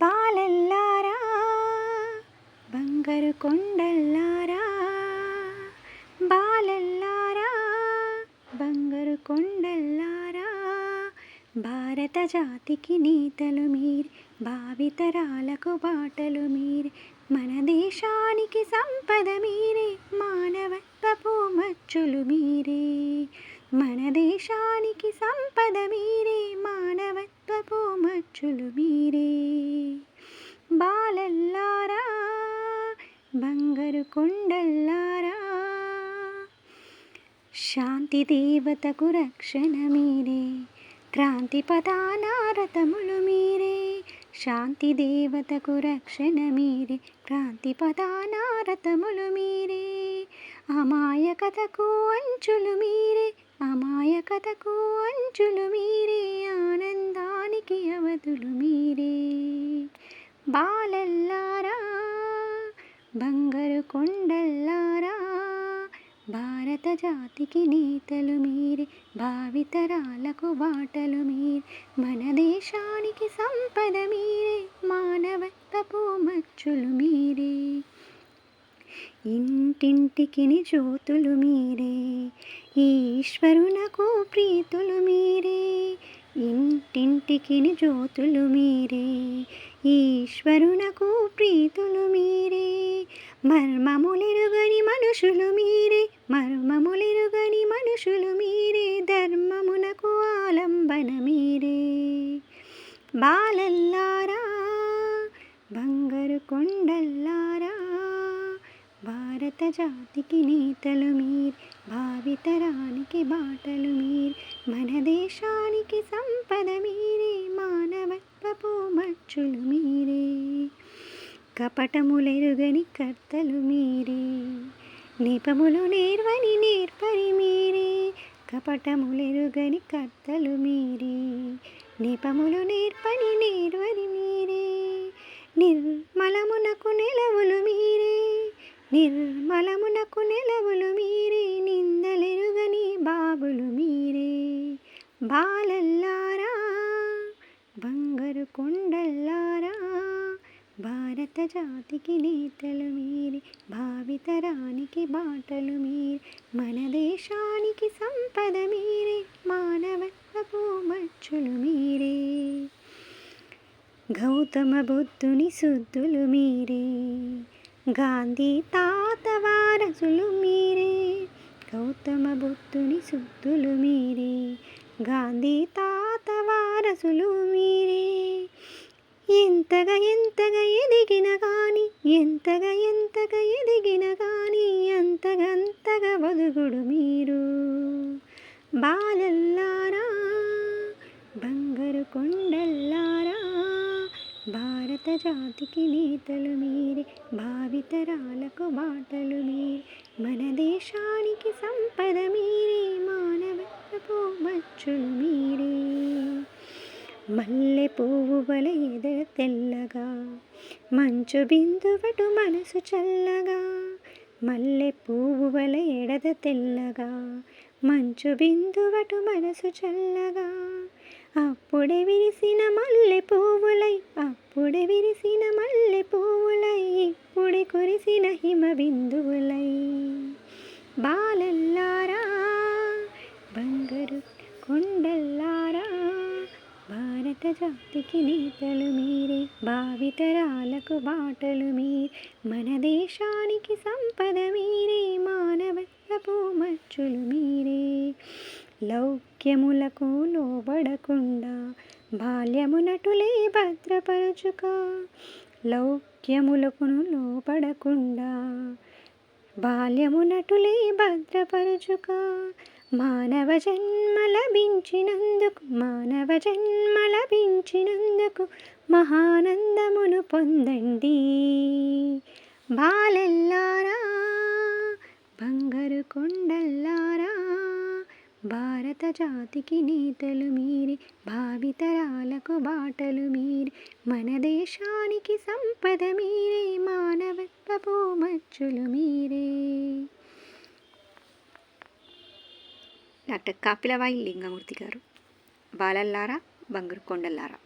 బాలల్లారా బంగారు కొండల్లారా, బాలల్లారా బంగారు కొండల్లారా, భారత జాతికి నేతలు మీరే, భావితరాలకు బాటలు మీరే, మన దేశానికి సంపద మీరే, మానవత్వపు మచ్చులు మీరే, మన దేశానికి సంపద మీరే, మానవత్వపు మచ్చులు మీరే. బాలల్లారా బంగారు కొండల్లారా, శాంతి దేవతకు రక్షణ మీరే, క్రాంతి పదాన రథములు మీరే, శాంతి దేవతకు రక్షణ మీరే, క్రాంతి పదాన రథములు మీరే, అమాయకతకు అంచులు మీరే, అమాయకతకు అంచులు మీరే, ఆనందానికి అవధులు మీరే. బాలల్లారా బంగారు కొండల్లారా, భారత జాతికి నేతలు మీరే, భావితరాలకు బాటలు మీరే, మన దేశానికి సంపద మీరే, మానవత్వపు మచ్చులు మీరే, ఇంటింటికి జ్యోతులు మీరే, ఈశ్వరునకు ప్రీతులు మీరే, ఇంటింటికి జ్యోతులు మీరే, ఈశ్వరునకు ప్రీతులు మీరే, మర్మములెరుగని మనుషులు మీరే, మర్మములెరుగని మనుషులు మీరే, ధర్మమునకు ఆలంబన మీరే. బాలల్లారా బంగారు కొండల్లారా, భారత జాతికి నేతలు మీరే, భావితరానికి బాటలు మీరే, మన దేశానికి సంపద మీరే, మానవత్వపు మచ్చులు మీరే, కపటములెరుగని కర్తలు మీరే, నిపములు నేర్వని నేర్పరి మీరే, కపటములెరుగని కర్తలు మీరే, నిపములు నేర్పని నేర్వరి మీరే, నిర్మలమునకు నెలవులు మీరే, నిర్మలమునకు నెలవులు మీరే, నిందలెరుగని బాబులు మీరే. బాలల్లారా బంగారు కొండల్లారా, భారత జాతికి నేతలు మీరే, భావితరానికి బాటలు మీరే, మన దేశానికి సంపద మీరే, మానవత్వపు మచ్చులు మీరే, గౌతమ బుద్ధుని శుద్ధులు మీరే, గాంధీ తాత వారసులు మీరే, గౌతమ బుద్ధుని శుద్ధులు మీరే, గాంధీ తాత వారసులు మీరే, ఎంతగా ఎంతగా ఎదిగిన కానీ, ఎంతగా ఎంతగా ఎదిగిన కానీ, అంతగా అంతగా ఒదుగుడు మీరు. బాలల్లారా బంగారు కొండల్లారా, భారత జాతికి నేతలు మీరే, భావితరాలకు బాటలు మీరే, మన దేశానికి సంపద మీరే, మానవత్వపు మచ్చులు మీరే. మల్లె పువ్వు వలె ఎదర తెల్లగా, మంచు బిందువటు మనసు చల్లగా, మల్లె పువ్వు వలె ఎడద తెల్లగా, మంచు బిందువటు మనసు చల్లగా, అప్పుడే విరిసిన మల్లె పువ్వులై, అప్పుడే విరిసిన మల్లె పువ్వులై, ఇప్పుడే కురిసిన హిమ బిందువులై. బాలల్లారా బంగారు కొండల్లారా, భారత జాతికి నేతలు మీరే, భావితరాలకు బాటలు మీరే, మన దేశానికి సంపద మీరే, మానవత్వపు మచ్చులు మీరే, లౌక్యములకు లోబడకుండా బాల్యమునటులే భద్రపరచుక, లౌక్యములకు లోబడకుండా బాల్యమునటులే భద్రపరచుక, మానవ జన్మ లభించినందుకు, మానవ జన్మ లభించినందుకు మహానందమును పొందండి. బాలల్లారా బంగారు కొండల్లారా, భారత జాతికి నేతలు మీరే, భావితరాలకు బాటలు మీరే, మన దేశానికి సంపద మీరే, మానవత్వపు మచ్చులు మీరే. డాక్టర్ కాపిలవాయి లింగమూర్తి గారు. బాలల్లారా బంగారు కొండల్లారా.